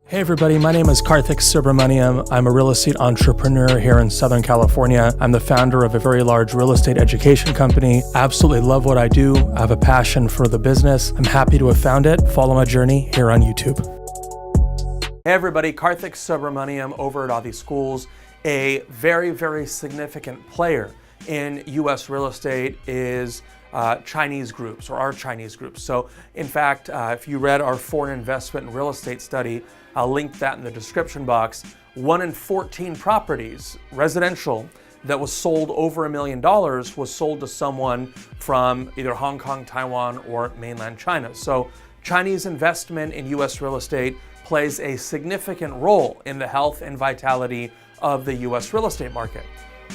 Hey everybody, my name is Kartik Subramaniam. I'm a real estate entrepreneur here in Southern California. I'm the founder of a very large real estate education company. I absolutely love what I do. I have a passion for the business. I'm happy to have found it. Follow my journey here on YouTube. Hey everybody, Kartik Subramaniam over at ADHI Schools. A very, very significant player in US real estate is Chinese groups, or our Chinese groups. So in fact, if you read our foreign investment and real estate study, I'll link that in the description box. 1 in 14 properties, residential, that was sold over $1 million was sold to someone from either Hong Kong, Taiwan, or mainland China. So Chinese investment in US real estate plays a significant role in the health and vitality of the US real estate market.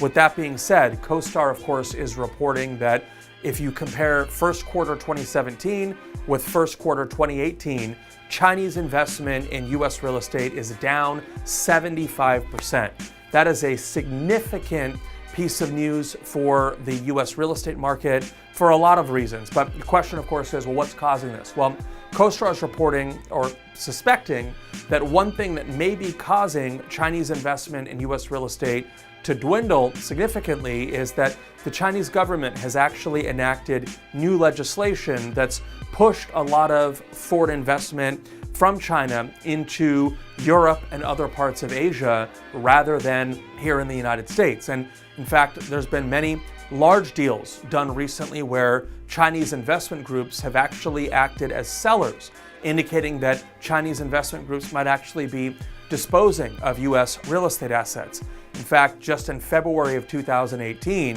With that being said, CoStar, of course, is reporting that if you compare first quarter 2017 with first quarter 2018, Chinese investment in US real estate is down 75%. That is a significant piece of news for the US real estate market for a lot of reasons. But the question, of course, is, well, what's causing this? Well, CoStar is reporting or suspecting that one thing that may be causing Chinese investment in US real estate to dwindle significantly is that the Chinese government has actually enacted new legislation that's pushed a lot of foreign investment from China into Europe and other parts of Asia rather than here in the United States. And in fact, there's been many large deals done recently where Chinese investment groups have actually acted as sellers, indicating that Chinese investment groups might actually be disposing of US real estate assets. In fact, just in February of 2018,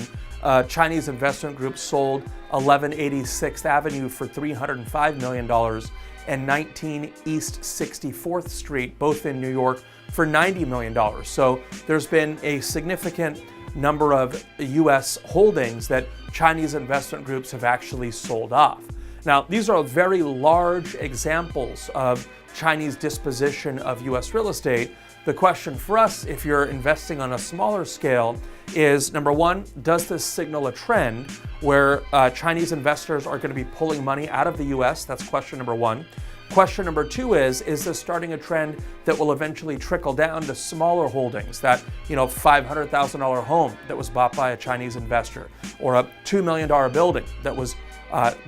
Chinese investment group sold 1186th Avenue for $305 million and 19 East 64th Street, both in New York, for $90 million. So there's been a significant number of US holdings that Chinese investment groups have actually sold off. Now, these are very large examples of Chinese disposition of US real estate. The question for us, if you're investing on a smaller scale, is number one, does this signal a trend where Chinese investors are going to be pulling money out of the US? That's question number one. Question number two is this starting a trend that will eventually trickle down to smaller holdings, that, $500,000 home that was bought by a Chinese investor, or a $2 million building that was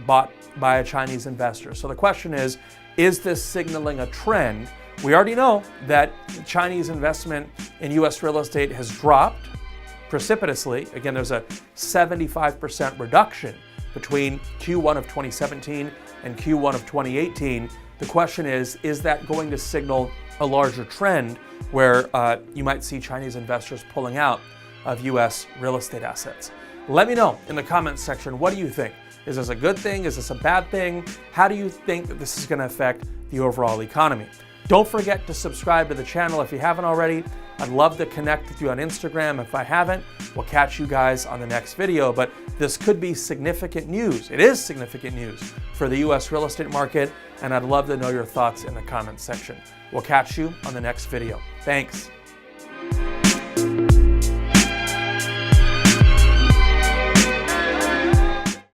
bought by a Chinese investor? So the question is this signaling a trend? We already know that Chinese investment in US real estate has dropped precipitously. Again, there's a 75% reduction between Q1 of 2017 and Q1 of 2018. The question is that going to signal a larger trend where you might see Chinese investors pulling out of US real estate assets? Let me know in the comments section. What do you think? Is this a good thing? Is this a bad thing? How do you think that this is going to affect the overall economy? Don't forget to subscribe to the channel if you haven't already. I'd love to connect with you on Instagram. If I haven't, we'll catch you guys on the next video. But this could be significant news. It is significant news for the US real estate market, and I'd love to know your thoughts in the comments section. We'll catch you on the next video. Thanks.